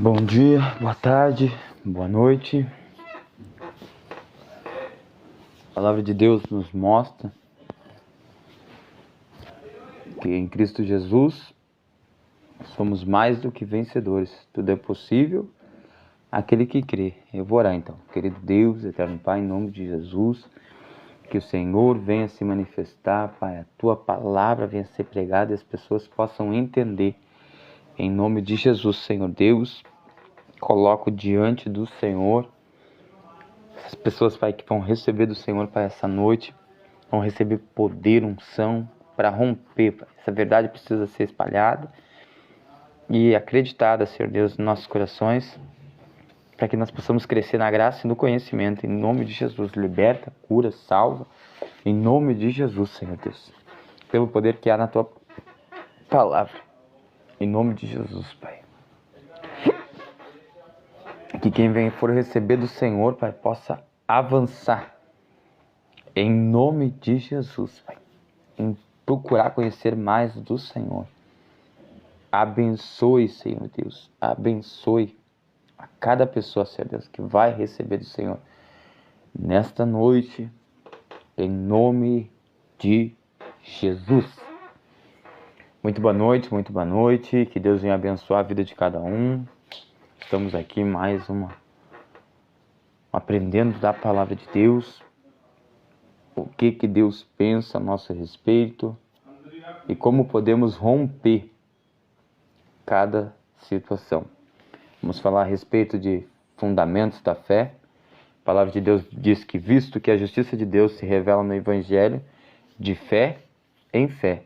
Bom dia, boa tarde, boa noite. A palavra de Deus nos mostra que em Cristo Jesus somos mais do que vencedores. Tudo é possível àquele que crê. Eu vou orar então. Querido Deus, eterno Pai, em nome de Jesus, que o Senhor venha se manifestar, Pai, a Tua palavra venha ser pregada e as pessoas possam entender. Em nome de Jesus, Senhor Deus, coloco diante do Senhor as pessoas, Pai, que vão receber do Senhor, Pai, essa noite, vão receber poder, unção para romper, Pai. Essa verdade precisa ser espalhada e acreditada, Senhor Deus, nos nossos corações, para que nós possamos crescer na graça e no conhecimento. Em nome de Jesus, liberta, cura, salva. Em nome de Jesus, Senhor Deus, pelo poder que há na Tua palavra. Em nome de Jesus, Pai. Que quem for receber do Senhor, Pai, possa avançar. Em nome de Jesus, Pai. Em procurar conhecer mais do Senhor. Abençoe, Senhor Deus. Abençoe a cada pessoa, Senhor Deus, que vai receber do Senhor nesta noite. Em nome de Jesus. Muito boa noite, muito boa noite. Que Deus venha abençoar a vida de cada um. Estamos aqui mais aprendendo da palavra de Deus. O que Deus pensa a nosso respeito e como podemos romper cada situação. Vamos falar a respeito de fundamentos da fé. A palavra de Deus diz que, visto que a justiça de Deus se revela no Evangelho, de fé em fé,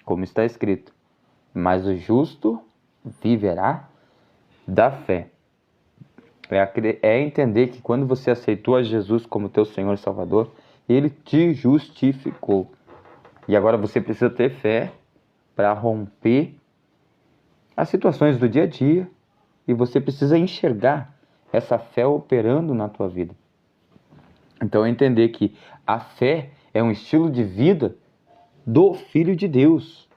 como está escrito, mas o justo viverá da fé. É entender que quando você aceitou a Jesus como teu Senhor e Salvador, Ele te justificou. E agora você precisa ter fé para romper as situações do dia a dia. E você precisa enxergar essa fé operando na tua vida. Então entender que a fé é um estilo de vida do Filho de Deus.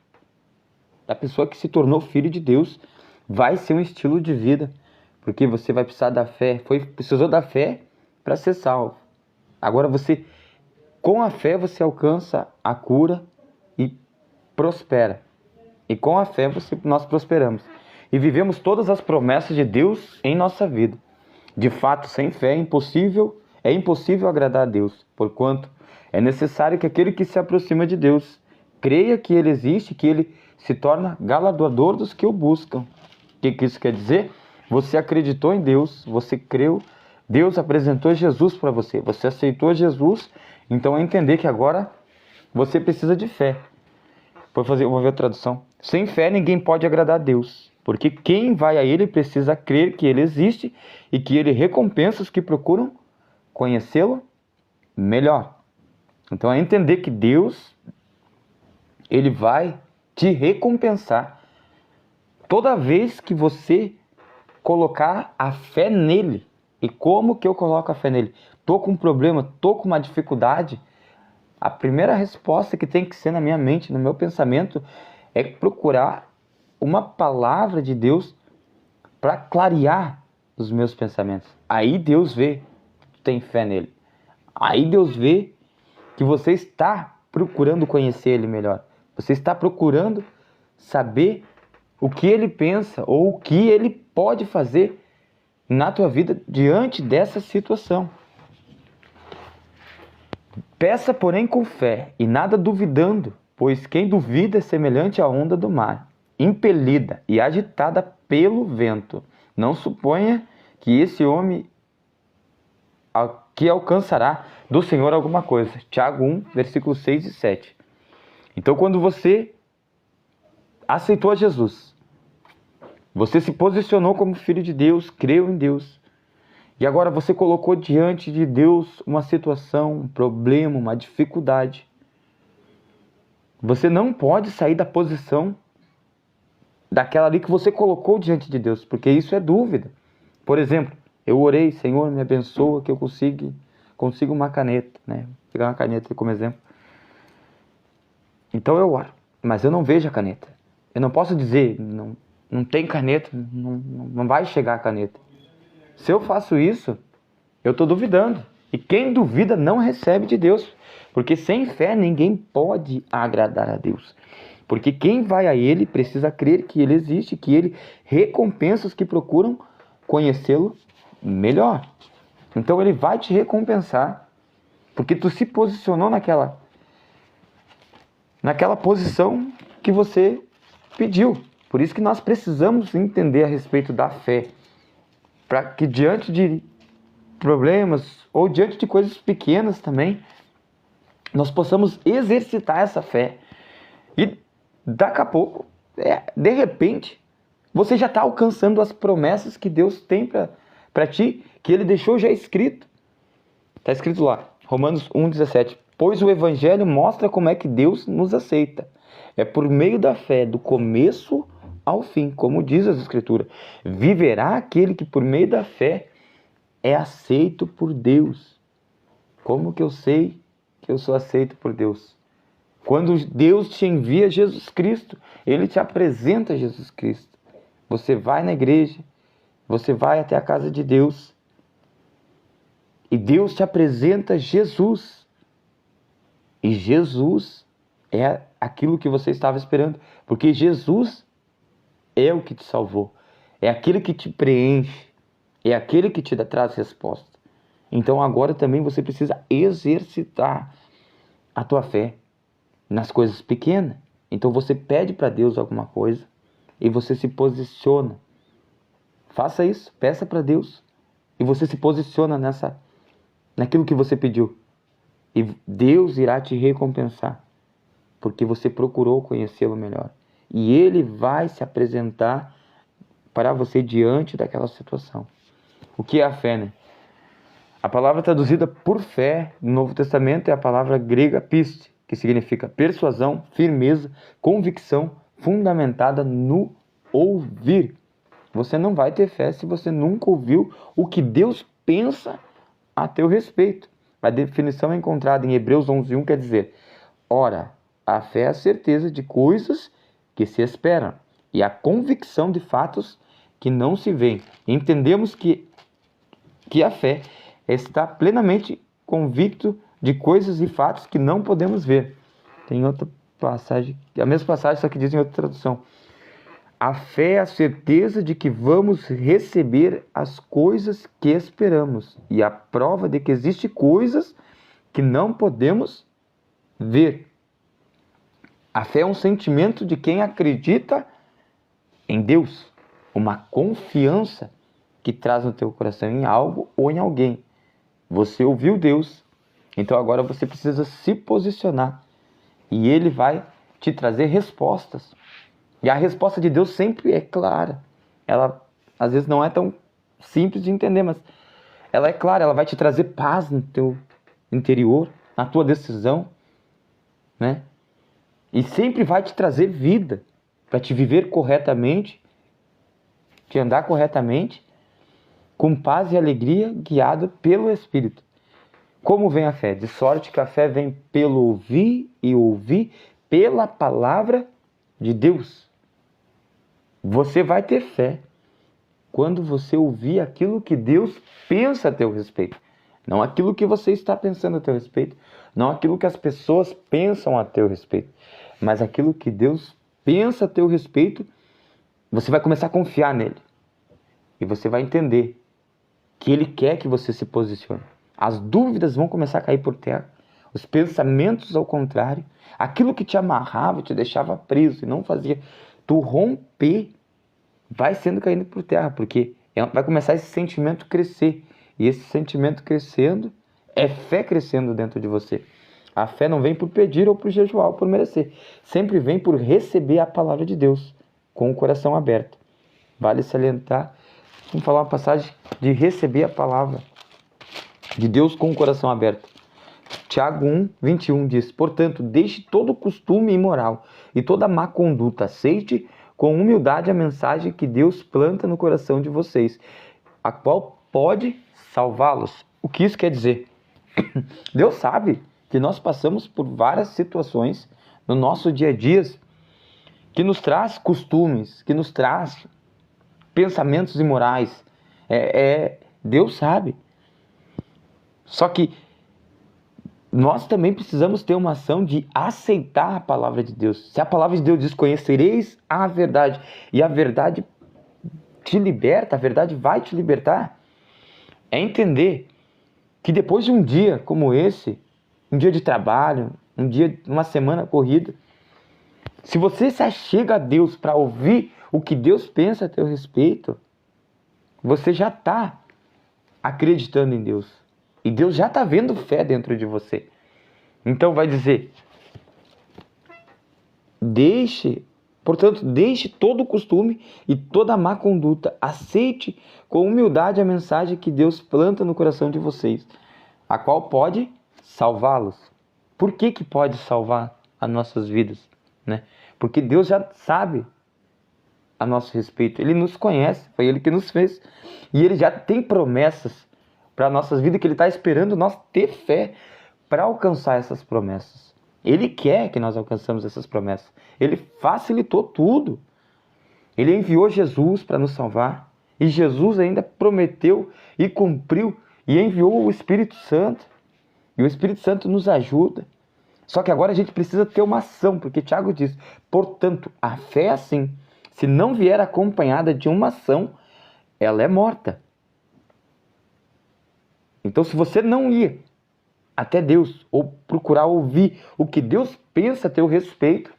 Da pessoa que se tornou Filho de Deus vai ser um estilo de vida. Porque você vai precisar da fé. Precisou da fé para ser salvo. Agora com a fé você alcança a cura e prospera. E com a fé nós prosperamos. E vivemos todas as promessas de Deus em nossa vida. De fato, sem fé é impossível agradar a Deus. Porquanto é necessário que aquele que se aproxima de Deus creia que Ele existe, que Ele se torna galardoador dos que o buscam. O que isso quer dizer? Você acreditou em Deus, você creu, Deus apresentou Jesus para você, você aceitou Jesus, então é entender que agora você precisa de fé. Vou ver a tradução. Sem fé ninguém pode agradar a Deus, porque quem vai a Ele precisa crer que Ele existe e que Ele recompensa os que procuram conhecê-lo melhor. Então é entender que Deus, Ele vai te recompensar toda vez que você colocar a fé nele. E como que eu coloco a fé nele? Tô com um problema, tô com uma dificuldade. A primeira resposta que tem que ser na minha mente, no meu pensamento, é procurar uma palavra de Deus para clarear os meus pensamentos. Aí Deus vê que tem fé nele. Aí Deus vê que você está procurando conhecer Ele melhor. Você está procurando saber o que Ele pensa ou o que Ele pode fazer na tua vida diante dessa situação. Peça, porém, com fé e nada duvidando, pois quem duvida é semelhante à onda do mar, impelida e agitada pelo vento. Não suponha que esse homem que alcançará do Senhor alguma coisa. Tiago 1, versículos 6 e 7. Então, quando você aceitou a Jesus, você se posicionou como filho de Deus, creu em Deus, e agora você colocou diante de Deus uma situação, um problema, uma dificuldade. Você não pode sair da posição daquela ali que você colocou diante de Deus, porque isso é dúvida. Por exemplo, eu orei, Senhor, me abençoa que eu consiga uma caneta, né? Vou pegar uma caneta como exemplo. Então eu oro, mas eu não vejo a caneta. Eu não posso dizer, não tem caneta, não vai chegar a caneta. Se eu faço isso, eu estou duvidando. E quem duvida não recebe de Deus. Porque sem fé ninguém pode agradar a Deus. Porque quem vai a Ele precisa crer que Ele existe, que Ele recompensa os que procuram conhecê-lo melhor. Então Ele vai te recompensar, porque tu se posicionou naquela posição que você pediu. Por isso que nós precisamos entender a respeito da fé, para que diante de problemas ou diante de coisas pequenas também, nós possamos exercitar essa fé. E daqui a pouco, de repente, você já está alcançando as promessas que Deus tem para ti, que Ele deixou já escrito. Está escrito lá, Romanos 1,17. Pois o Evangelho mostra como é que Deus nos aceita. É por meio da fé, do começo ao fim, como diz as Escrituras. Viverá aquele que por meio da fé é aceito por Deus. Como que eu sei que eu sou aceito por Deus? Quando Deus te envia Jesus Cristo, Ele te apresenta Jesus Cristo. Você vai na igreja, você vai até a casa de Deus, e Deus te apresenta Jesus. E Jesus é aquilo que você estava esperando, porque Jesus é o que te salvou, é aquele que te preenche, é aquele que te traz resposta. Então agora também você precisa exercitar a tua fé nas coisas pequenas. Então você pede para Deus alguma coisa e você se posiciona. Faça isso, peça para Deus e você se posiciona naquilo que você pediu. E Deus irá te recompensar, porque você procurou conhecê-lo melhor. E Ele vai se apresentar para você diante daquela situação. O que é a fé, né? A palavra traduzida por fé no Novo Testamento é a palavra grega piste, que significa persuasão, firmeza, convicção, fundamentada no ouvir. Você não vai ter fé se você nunca ouviu o que Deus pensa a teu respeito. A definição encontrada em Hebreus 11:1 quer dizer: ora, a fé é a certeza de coisas que se esperam e a convicção de fatos que não se veem. Entendemos que a fé é estar plenamente convicto de coisas e fatos que não podemos ver. Tem outra passagem, a mesma passagem, só que diz em outra tradução. A fé é a certeza de que vamos receber as coisas que esperamos e a prova de que existem coisas que não podemos ver. A fé é um sentimento de quem acredita em Deus, uma confiança que traz no teu coração em algo ou em alguém. Você ouviu Deus, então agora você precisa se posicionar e Ele vai te trazer respostas. E a resposta de Deus sempre é clara. Ela às vezes não é tão simples de entender, mas ela é clara, ela vai te trazer paz no teu interior, na tua decisão, né? E sempre vai te trazer vida para te viver corretamente, te andar corretamente, com paz e alegria, guiado pelo Espírito. Como vem a fé? De sorte que a fé vem pelo ouvir e ouvir pela palavra de Deus. Você vai ter fé quando você ouvir aquilo que Deus pensa a teu respeito. Não aquilo que você está pensando a teu respeito, não aquilo que as pessoas pensam a teu respeito, mas aquilo que Deus pensa a teu respeito. Você vai começar a confiar nele. E você vai entender que Ele quer que você se posicione. As dúvidas vão começar a cair por terra. Os pensamentos ao contrário. Aquilo que te amarrava, te deixava preso e não fazia tu romper, vai sendo caindo por terra. Porque vai começar esse sentimento crescer. E esse sentimento crescendo é fé crescendo dentro de você. A fé não vem por pedir ou por jejuar ou por merecer. Sempre vem por receber a palavra de Deus com o coração aberto. Vale salientar. Vamos falar uma passagem de receber a palavra de Deus com o coração aberto. Tiago 1:21 diz: portanto, deixe todo costume imoral e toda má conduta, aceite com humildade a mensagem que Deus planta no coração de vocês, a qual pode salvá-los. O que isso quer dizer? Deus sabe que nós passamos por várias situações no nosso dia a dia que nos traz costumes, que nos traz pensamentos imorais. Deus sabe. Só que nós também precisamos ter uma ação de aceitar a palavra de Deus. Se a palavra de Deus diz: conhecereis a verdade, e a verdade te liberta, a verdade vai te libertar, é entender que depois de um dia como esse, um dia de trabalho, uma semana corrida, se você se achega a Deus para ouvir o que Deus pensa a teu respeito, você já está acreditando em Deus. E Deus já está vendo fé dentro de você. Então vai dizer: portanto, deixe todo o costume e toda a má conduta. Aceite com humildade a mensagem que Deus planta no coração de vocês, a qual pode salvá-los. Por que pode salvar as nossas vidas? Né? Porque Deus já sabe a nosso respeito. Ele nos conhece, foi Ele que nos fez. E Ele já tem promessas para nossas vidas, que Ele está esperando nós ter fé para alcançar essas promessas. Ele quer que nós alcançamos essas promessas. Ele facilitou tudo. Ele enviou Jesus para nos salvar. E Jesus ainda prometeu e cumpriu e enviou o Espírito Santo. E o Espírito Santo nos ajuda. Só que agora a gente precisa ter uma ação, porque Tiago diz: portanto, a fé é assim. Se não vier acompanhada de uma ação, ela é morta. Então, se você não ir até Deus, ou procurar ouvir o que Deus pensa a teu respeito,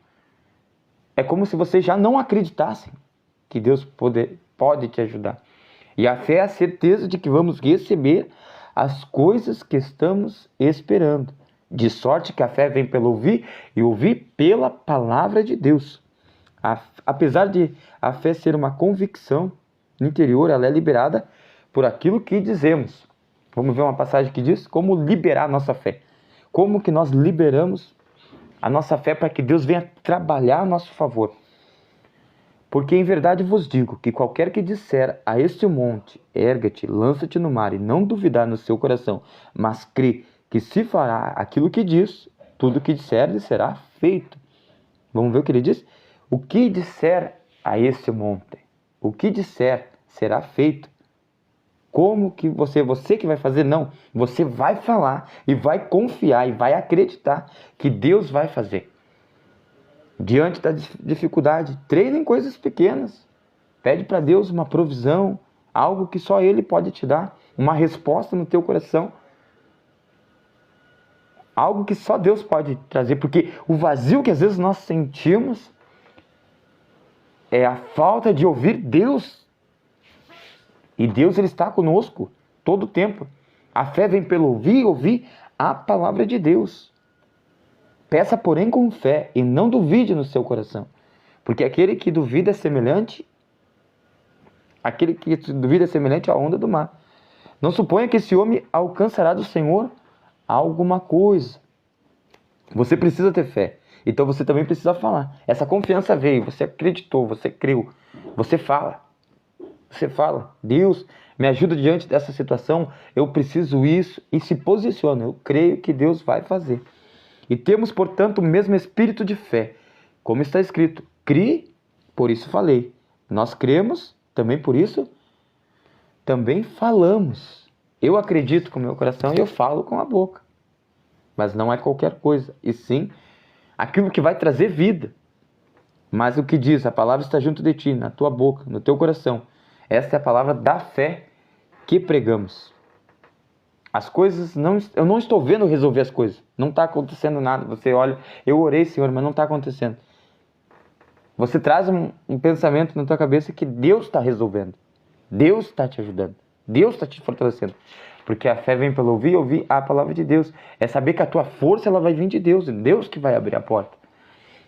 é como se você já não acreditasse que Deus pode te ajudar. E a fé é a certeza de que vamos receber as coisas que estamos esperando. De sorte que a fé vem pelo ouvir, e ouvir pela palavra de Deus. Apesar de a fé ser uma convicção interior, ela é liberada por aquilo que dizemos. Vamos ver uma passagem que diz como liberar a nossa fé. Como que nós liberamos a nossa fé para que Deus venha trabalhar a nosso favor. Porque em verdade vos digo que qualquer que disser a este monte: erga-te, lança-te no mar, e não duvidar no seu coração, mas crê que se fará aquilo que diz, tudo o que disser lhe será feito. Vamos ver o que ele diz? O que disser a este monte, o que disser será feito. Como que você que vai fazer? Não, você vai falar e vai confiar e vai acreditar que Deus vai fazer. Diante da dificuldade, treine em coisas pequenas. Pede para Deus uma provisão, algo que só Ele pode te dar, uma resposta no teu coração. Algo que só Deus pode trazer, porque o vazio que às vezes nós sentimos é a falta de ouvir Deus. E Deus, Ele está conosco todo o tempo. A fé vem pelo ouvir a palavra de Deus. Peça, porém, com fé, e não duvide no seu coração. Porque aquele que duvida é semelhante à onda do mar. Não suponha que esse homem alcançará do Senhor alguma coisa. Você precisa ter fé. Então você também precisa falar. Essa confiança veio, você acreditou, você creu. Você fala. Você fala: Deus, me ajuda diante dessa situação, eu preciso isso, e se posiciona. Eu creio que Deus vai fazer. E temos, portanto, o mesmo espírito de fé. Como está escrito: crie, por isso falei. Nós cremos, também por isso também falamos. Eu acredito com o meu coração e eu falo com a boca. Mas não é qualquer coisa, e sim aquilo que vai trazer vida. Mas o que diz: a palavra está junto de ti, na tua boca, no teu coração. Esta é a palavra da fé que pregamos. As coisas, eu não estou vendo resolver as coisas. Não está acontecendo nada. Você olha: eu orei, Senhor, mas não está acontecendo. Você traz um pensamento na tua cabeça que Deus está resolvendo. Deus está te ajudando. Deus está te fortalecendo. Porque a fé vem pelo ouvir a palavra de Deus. É saber que a tua força ela vai vir de Deus. É Deus que vai abrir a porta.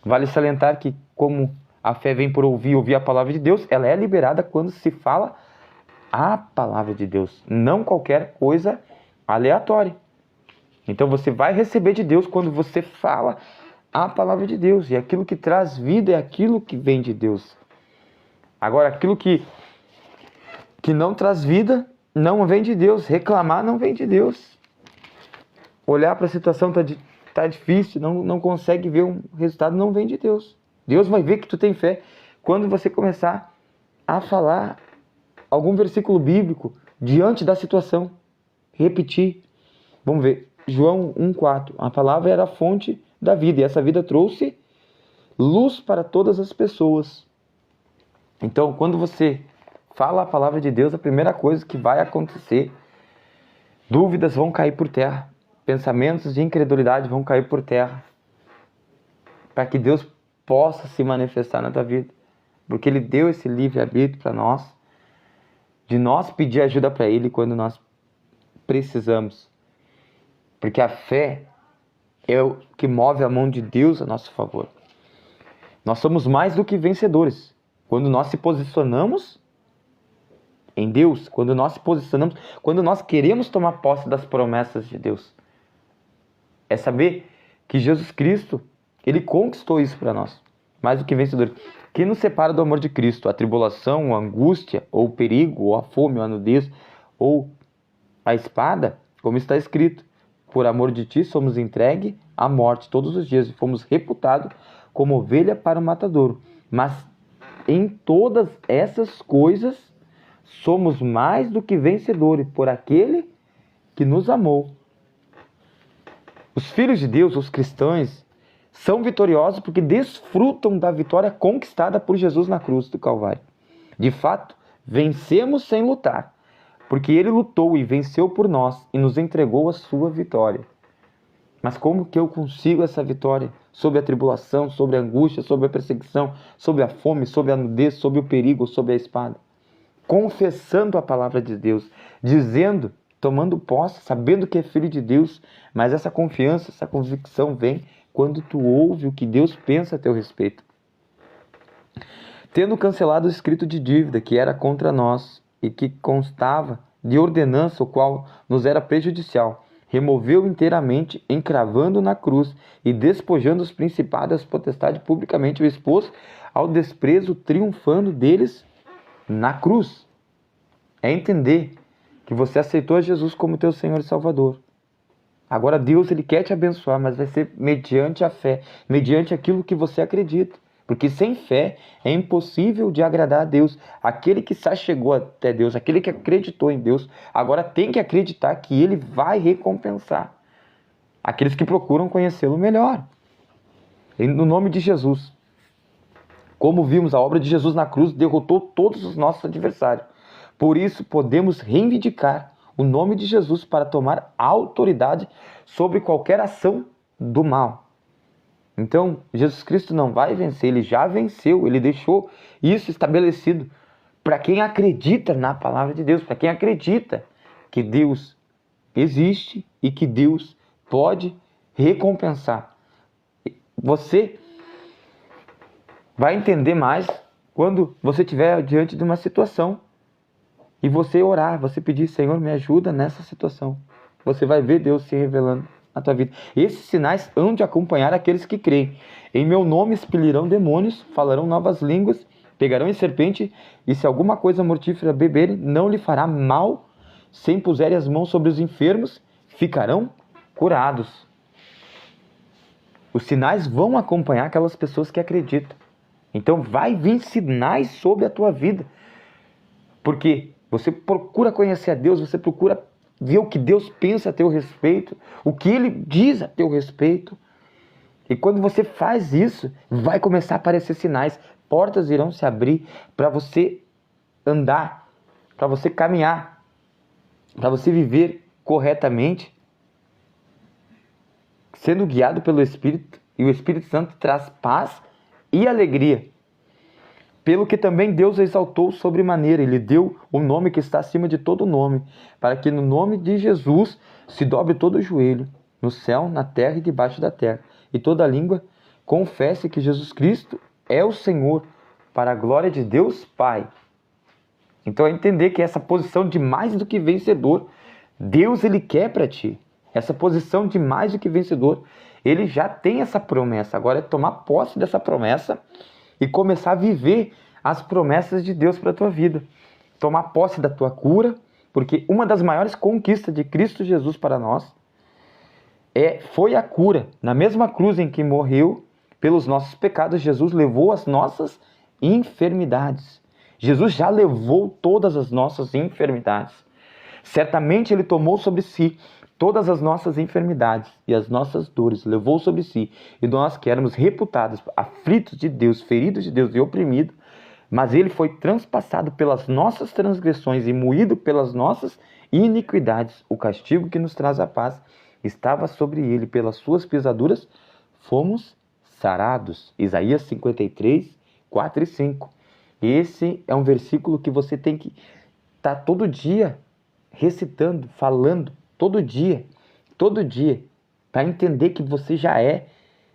Vale salientar que, como a fé vem por ouvir a palavra de Deus, ela é liberada quando se fala a palavra de Deus. Não qualquer coisa aleatória. Então você vai receber de Deus quando você fala a palavra de Deus. E aquilo que traz vida é aquilo que vem de Deus. Agora, aquilo que não traz vida não vem de Deus. Reclamar não vem de Deus. Olhar para a situação está difícil, não consegue ver um resultado, não vem de Deus. Deus vai ver que tu tem fé quando você começar a falar algum versículo bíblico diante da situação. Repetir. Vamos ver. João 1,4. A palavra era a fonte da vida e essa vida trouxe luz para todas as pessoas. Então, quando você fala a palavra de Deus, a primeira coisa que vai acontecer, dúvidas vão cair por terra. Pensamentos de incredulidade vão cair por terra. Para que Deus possa se manifestar na tua vida. Porque Ele deu esse livre-arbítrio para nós. De nós pedir ajuda para Ele quando nós precisamos. Porque a fé é o que move a mão de Deus a nosso favor. Nós somos mais do que vencedores. Quando nós se posicionamos em Deus, quando nós se posicionamos, quando nós queremos tomar posse das promessas de Deus. É saber que Jesus Cristo, Ele conquistou isso para nós. Mais do que vencedores. Quem nos separa do amor de Cristo? A tribulação, a angústia, ou o perigo, ou a fome, ou a nudez, ou a espada? Como está escrito, por amor de ti somos entregue à morte todos os dias e fomos reputados como ovelha para o matadouro. Mas em todas essas coisas somos mais do que vencedores por aquele que nos amou. Os filhos de Deus, os cristãos, são vitoriosos porque desfrutam da vitória conquistada por Jesus na cruz do Calvário. De fato, vencemos sem lutar, porque Ele lutou e venceu por nós e nos entregou a sua vitória. Mas como que eu consigo essa vitória sobre a tribulação, sobre a angústia, sobre a perseguição, sobre a fome, sobre a nudez, sobre o perigo, sobre a espada? Confessando a palavra de Deus, dizendo, tomando posse, sabendo que é filho de Deus, mas essa confiança, essa convicção vem quando tu ouve o que Deus pensa a teu respeito. Tendo cancelado o escrito de dívida que era contra nós e que constava de ordenança, o qual nos era prejudicial, removeu inteiramente, encravando na cruz e despojando os principados e as potestades publicamente, o expôs ao desprezo, triunfando deles na cruz. É entender que você aceitou Jesus como teu Senhor e Salvador. Agora Deus, Ele quer te abençoar, mas vai ser mediante a fé, mediante aquilo que você acredita. Porque sem fé é impossível de agradar a Deus. Aquele que se chegou até Deus, aquele que acreditou em Deus, agora tem que acreditar que Ele vai recompensar aqueles que procuram conhecê-lo melhor. No nome de Jesus. Como vimos, a obra de Jesus na cruz derrotou todos os nossos adversários. Por isso, podemos reivindicar o nome de Jesus para tomar autoridade sobre qualquer ação do mal. Então, Jesus Cristo não vai vencer, Ele já venceu, Ele deixou isso estabelecido para quem acredita na palavra de Deus, para quem acredita que Deus existe e que Deus pode recompensar. Você vai entender mais quando você estiver diante de uma situação e você orar, você pedir, Senhor, me ajuda nessa situação. Você vai ver Deus se revelando na tua vida. Esses sinais hão de acompanhar aqueles que creem. Em meu nome expelirão demônios, falarão novas línguas, pegarão em serpente, e se alguma coisa mortífera beberem, não lhe fará mal. Se impuserem as mãos sobre os enfermos, ficarão curados. Os sinais vão acompanhar aquelas pessoas que acreditam. Então vai vir sinais sobre a tua vida. Porque você procura conhecer a Deus, você procura ver o que Deus pensa a teu respeito, o que Ele diz a teu respeito. E quando você faz isso, vai começar a aparecer sinais. Portas irão se abrir para você andar, para você caminhar, para você viver corretamente, sendo guiado pelo Espírito. E o Espírito Santo traz paz e alegria. Pelo que também Deus exaltou sobremaneira, Ele deu o nome que está acima de todo nome, para que no nome de Jesus se dobre todo o joelho, no céu, na terra e debaixo da terra, e toda língua confesse que Jesus Cristo é o Senhor, para a glória de Deus Pai. Então é entender que essa posição de mais do que vencedor, Deus Ele quer para ti. Essa posição de mais do que vencedor, Ele já tem essa promessa. Agora é tomar posse dessa promessa e começar a viver as promessas de Deus para a tua vida. Tomar posse da tua cura, porque uma das maiores conquistas de Cristo Jesus para nós foi a cura. Na mesma cruz em que morreu, pelos nossos pecados, Jesus levou as nossas enfermidades. Jesus já levou todas as nossas enfermidades. Certamente Ele tomou sobre si todas as nossas enfermidades e as nossas dores, levou sobre si. E nós que éramos reputados, aflitos de Deus, feridos de Deus e oprimidos, mas Ele foi transpassado pelas nossas transgressões e moído pelas nossas iniquidades. O castigo que nos traz a paz estava sobre Ele, pelas suas pisaduras fomos sarados. Isaías 53, 4 e 5. Esse é um versículo que você tem que estar todo dia recitando, falando, todo dia, para entender que você já é.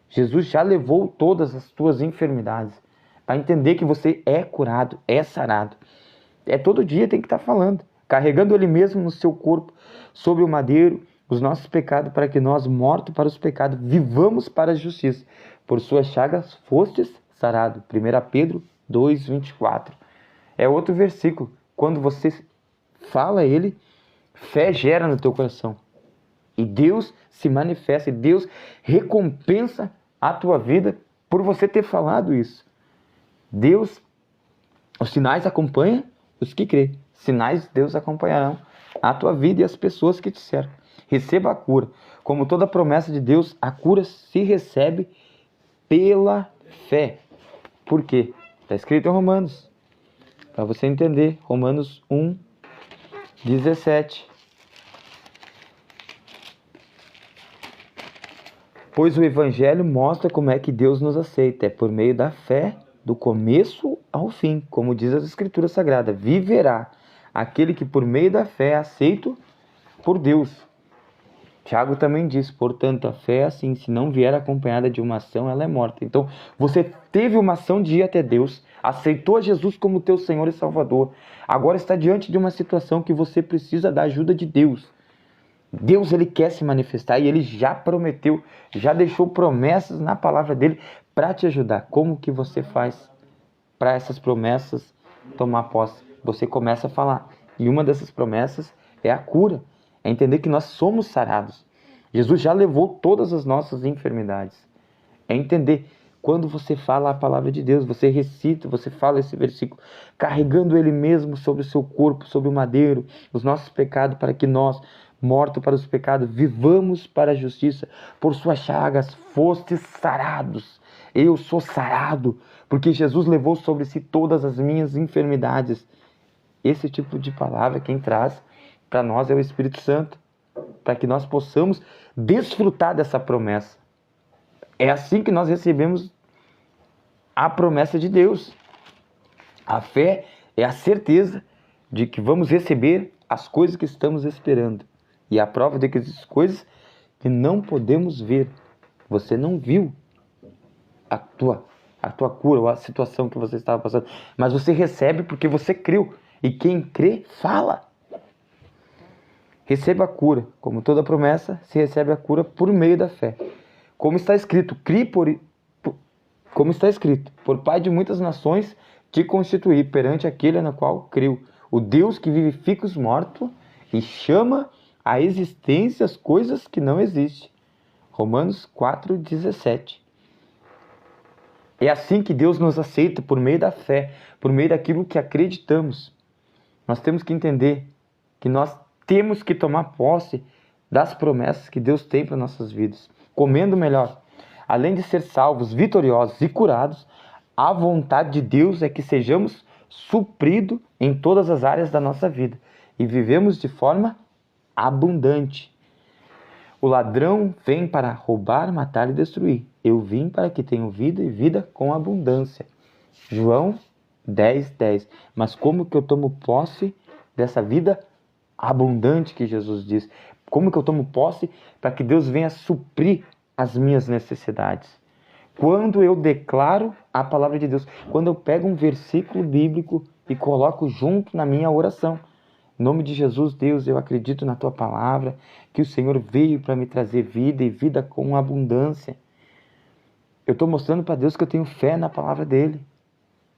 Jesus já levou todas as tuas enfermidades, para entender que você é curado, é sarado. Todo dia tem que estar falando, carregando Ele mesmo no seu corpo, sobre o madeiro, os nossos pecados, para que nós, mortos para os pecados, vivamos para a justiça. Por suas chagas fostes sarado. 1 Pedro 2, 24. É outro versículo. Quando você fala ele, fé gera no teu coração. E Deus se manifesta, e Deus recompensa a tua vida por você ter falado isso. Deus, os sinais acompanham os que crê. Sinais de Deus acompanharão a tua vida e as pessoas que te cercam. Receba a cura. Como toda promessa de Deus, a cura se recebe pela fé. Por quê? Está escrito em Romanos. Para você entender. Romanos 1, 17. Pois o Evangelho mostra como é que Deus nos aceita. É por meio da fé, do começo ao fim. Como diz as Escrituras Sagradas. Viverá aquele que por meio da fé é aceito por Deus. Tiago também diz, portanto, a fé é assim, se não vier acompanhada de uma ação, ela é morta. Então, você teve uma ação de ir até Deus, aceitou Jesus como teu Senhor e Salvador, agora está diante de uma situação que você precisa da ajuda de Deus. Deus, Ele quer se manifestar e Ele já prometeu, já deixou promessas na palavra dEle para te ajudar. Como que você faz para essas promessas tomar posse? Você começa a falar. E uma dessas promessas é a cura. É entender que nós somos sarados. Jesus já levou todas as nossas enfermidades. É entender quando você fala a palavra de Deus, você recita, você fala esse versículo, carregando Ele mesmo sobre o seu corpo, sobre o madeiro, os nossos pecados, para que nós, mortos para os pecados, vivamos para a justiça. Por suas chagas fostes sarados. Eu sou sarado, porque Jesus levou sobre si todas as minhas enfermidades. Esse tipo de palavra quem traz para nós é o Espírito Santo, para que nós possamos desfrutar dessa promessa. É assim que nós recebemos a promessa de Deus. A fé é a certeza de que vamos receber as coisas que estamos esperando. E a prova de que existem coisas que não podemos ver. Você não viu a tua cura ou a situação que você estava passando, mas você recebe porque você creu. E quem crê, fala. Receba a cura. Como toda promessa, se recebe a cura por meio da fé. Como está escrito, como está escrito, por Pai de muitas nações te constituí perante aquele na qual creu. O Deus que vivifica os mortos e chama à existência as coisas que não existem. Romanos 4, 17. É assim que Deus nos aceita, por meio da fé, por meio daquilo que acreditamos. Nós temos que entender que nós temos que tomar posse das promessas que Deus tem para nossas vidas. Comendo melhor. Além de ser salvos, vitoriosos e curados, a vontade de Deus é que sejamos supridos em todas as áreas da nossa vida e vivemos de forma abundante. O ladrão vem para roubar, matar e destruir. Eu vim para que tenham vida e vida com abundância. João 10, 10. Mas como que eu tomo posse dessa vida abundante que Jesus diz? Como que eu tomo posse para que Deus venha suprir as minhas necessidades? Quando eu declaro a palavra de Deus, quando eu pego um versículo bíblico e coloco junto na minha oração. Em nome de Jesus, Deus, eu acredito na Tua palavra, que o Senhor veio para me trazer vida e vida com abundância. Eu estou mostrando para Deus que eu tenho fé na palavra dEle,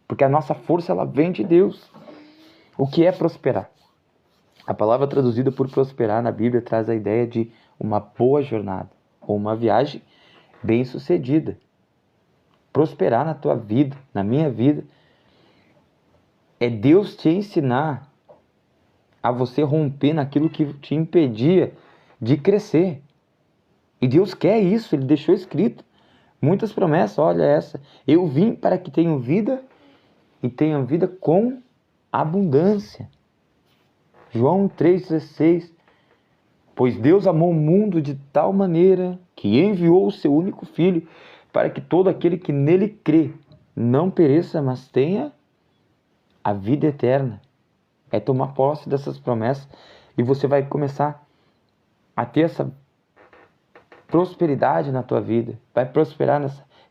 porque a nossa força ela vem de Deus. O que é prosperar? A palavra traduzida por prosperar na Bíblia traz a ideia de uma boa jornada, ou uma viagem bem-sucedida. prosperar na tua vida, na minha vida, é Deus te ensinar a você romper naquilo que te impedia de crescer. E Deus quer isso, Ele deixou escrito muitas promessas. Olha essa: eu vim para que tenham vida e tenham vida com abundância. João 3,16. Pois Deus amou o mundo de tal maneira que enviou o seu único Filho, para que todo aquele que nele crê não pereça, mas tenha a vida eterna. É tomar posse dessas promessas e você vai começar a ter essa prosperidade na tua vida. Vai prosperar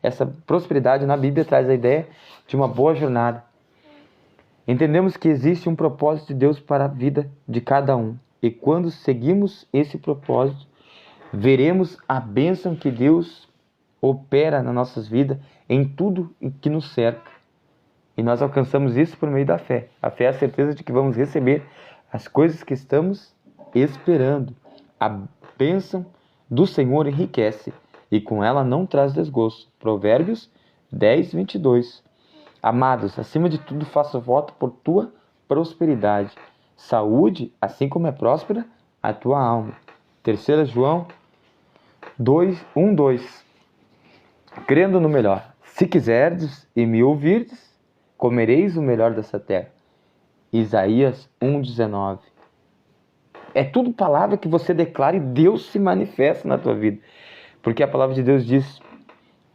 essa prosperidade. Na Bíblia traz a ideia de uma boa jornada. Entendemos que existe um propósito de Deus para a vida de cada um. E quando seguimos esse propósito, veremos a bênção que Deus opera nas nossas vidas, em tudo que nos cerca. E nós alcançamos isso por meio da fé. A fé é a certeza de que vamos receber as coisas que estamos esperando. A bênção do Senhor enriquece, e com ela não traz desgosto. Provérbios 10:22. Amados, acima de tudo faço voto por tua prosperidade, saúde, assim como é próspera a tua alma. 3 João 2:2. Crendo no melhor. Se quiserdes e me ouvirdes, comereis o melhor dessa terra. Isaías 1:19. É tudo palavra que você declara e Deus se manifesta na tua vida. Porque a palavra de Deus diz: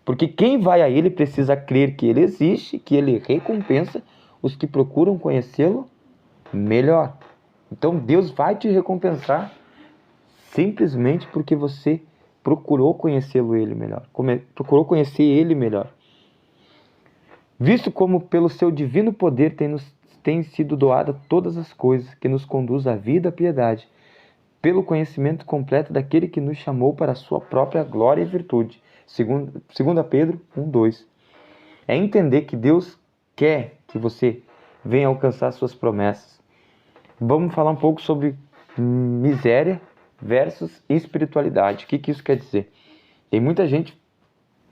porque quem vai a Ele precisa crer que Ele existe, que Ele recompensa os que procuram conhecê-lo melhor. Então Deus vai te recompensar simplesmente porque você procurou conhecê-lo Ele melhor. Procurou conhecer Ele melhor. Visto como pelo seu divino poder tem sido doada todas as coisas que nos conduz à vida e à piedade, pelo conhecimento completo daquele que nos chamou para a sua própria glória e virtude. 2 Pedro 1:2. É entender que Deus quer que você venha alcançar suas promessas. Vamos falar um pouco sobre miséria versus espiritualidade. O que isso quer dizer? Tem muita gente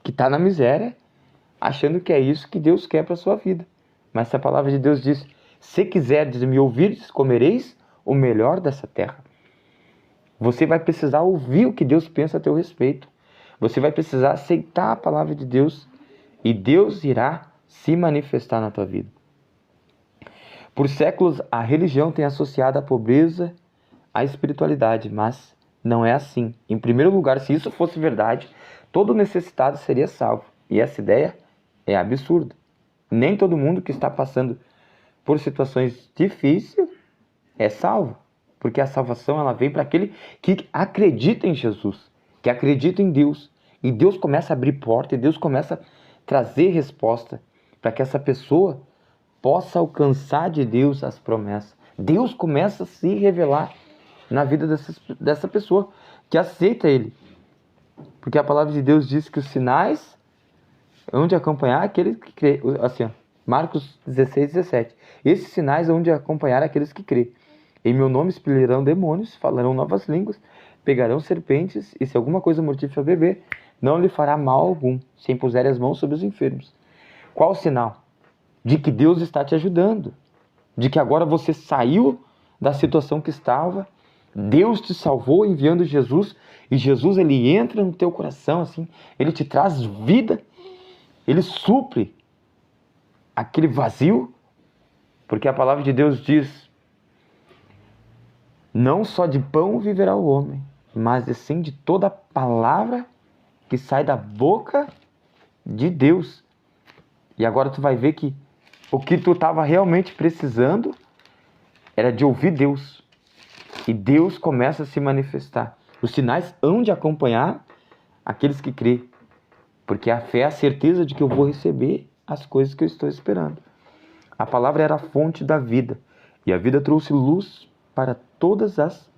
que está na miséria achando que é isso que Deus quer para a sua vida. Mas se a palavra de Deus diz: se quiserdes me ouvirdes, comereis o melhor dessa terra. Você vai precisar ouvir o que Deus pensa a teu respeito. Você vai precisar aceitar a palavra de Deus e Deus irá se manifestar na tua vida. Por séculos, a religião tem associado a pobreza à espiritualidade, mas não é assim. Em primeiro lugar, se isso fosse verdade, todo necessitado seria salvo. E essa ideia é absurda. Nem todo mundo que está passando por situações difíceis é salvo. Porque a salvação ela vem para aquele que acredita em Jesus, que acredita em Deus. E Deus começa a abrir porta, e Deus começa a trazer resposta para que essa pessoa possa alcançar de Deus as promessas. Deus começa a se revelar na vida dessa pessoa que aceita Ele. Porque a palavra de Deus diz que os sinais hão de acompanhar aqueles que crê. Assim, Marcos 16:17. Esses sinais hão de acompanhar aqueles que crê. Em meu nome expelirão demônios, falarão novas línguas, pegarão serpentes, e se alguma coisa mortífera beber, não lhe fará mal algum, se impuserem as mãos sobre os enfermos. Qual o sinal? De que Deus está te ajudando. De que agora você saiu da situação que estava. Deus te salvou enviando Jesus. E Jesus ele entra no teu coração, assim, ele te traz vida. Ele supre aquele vazio. Porque a palavra de Deus diz: não só de pão viverá o homem, mas sim de toda palavra que sai da boca de Deus. E agora tu vai ver que o que tu estava realmente precisando era de ouvir Deus. E Deus começa a se manifestar. Os sinais hão de acompanhar aqueles que crêem. Porque a fé é a certeza de que eu vou receber as coisas que eu estou esperando. A palavra era a fonte da vida. E a vida trouxe luz para todas as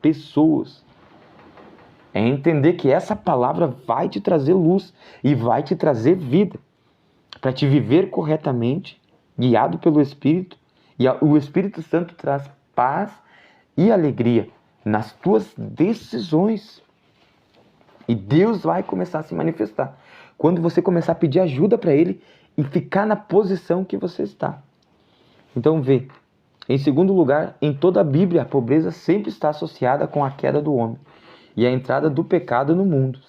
pessoas. É entender que essa palavra vai te trazer luz e vai te trazer vida. Para te viver corretamente, guiado pelo Espírito. E o Espírito Santo traz paz e alegria nas tuas decisões. E Deus vai começar a se manifestar. quando você começar a pedir ajuda para Ele e ficar na posição que você está. Então vê, em segundo lugar, em toda a Bíblia, a pobreza sempre está associada com a queda do homem e a entrada do pecado no mundo,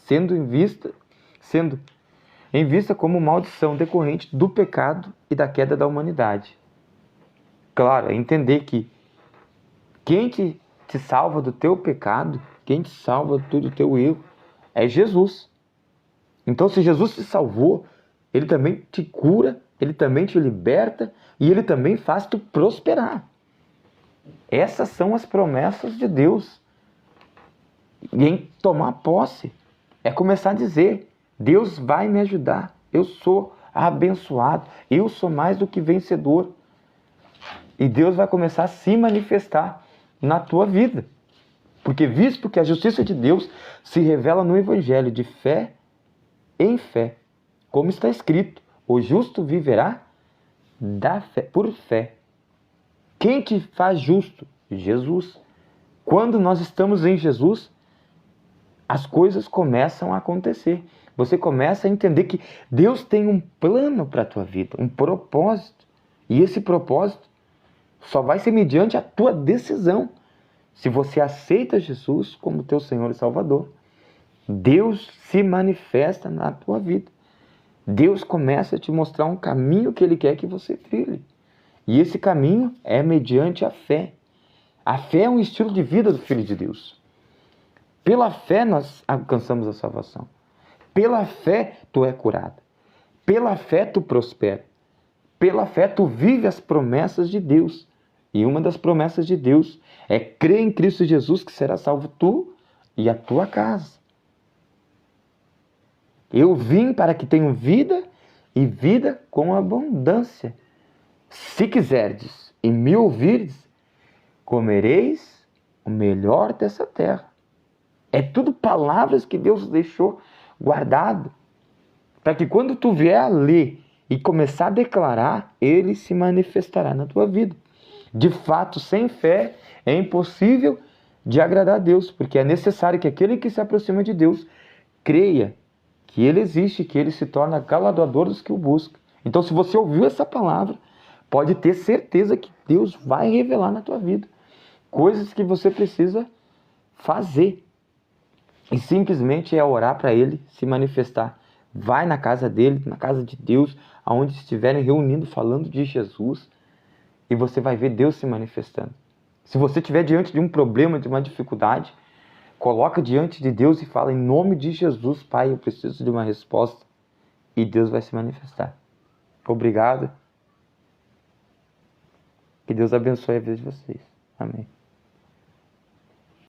sendo em vista como maldição decorrente do pecado e da queda da humanidade. Claro, é entender que quem te salva do teu pecado, quem te salva do teu erro, é Jesus. Então, se Jesus te salvou, Ele também te cura, Ele também te liberta e Ele também faz tu prosperar. Essas são as promessas de Deus. E em tomar posse, é começar a dizer, Deus vai me ajudar, eu sou abençoado, eu sou mais do que vencedor. E Deus vai começar a se manifestar na tua vida. Porque visto que a justiça de Deus se revela no Evangelho de fé em fé, como está escrito, o justo viverá por fé. Quem te faz justo? Jesus. Quando nós estamos em Jesus, as coisas começam a acontecer. Você começa a entender que Deus tem um plano para a tua vida, um propósito. E esse propósito só vai ser mediante a tua decisão. Se você aceita Jesus como teu Senhor e Salvador, Deus se manifesta na tua vida. Deus começa a te mostrar um caminho que Ele quer que você trilhe. E esse caminho é mediante a fé. A fé é um estilo de vida do Filho de Deus. Pela fé nós alcançamos a salvação. Pela fé tu é curado. Pela fé tu prospera. Pela fé tu vive as promessas de Deus. E uma das promessas de Deus é crer em Cristo Jesus que será salvo tu e a tua casa. Eu vim para que tenham vida e vida com abundância. Se quiserdes e me ouvirdes, comereis o melhor dessa terra. É tudo palavras que Deus deixou guardado para que quando tu vier a ler e começar a declarar, Ele se manifestará na tua vida. De fato, sem fé é impossível de agradar a Deus, porque é necessário que aquele que se aproxima de Deus creia que Ele existe, que Ele se torna galardoador dos que o buscam. Então, se você ouviu essa palavra, pode ter certeza que Deus vai revelar na tua vida coisas que você precisa fazer. E simplesmente é orar para Ele se manifestar. Vai na casa dele, na casa de Deus, aonde estiverem reunindo, falando de Jesus, e você vai ver Deus se manifestando. Se você estiver diante de um problema, de uma dificuldade, coloca diante de Deus e fala, em nome de Jesus, Pai, eu preciso de uma resposta. E Deus vai se manifestar. Obrigado. Que Deus abençoe a vida de vocês. Amém.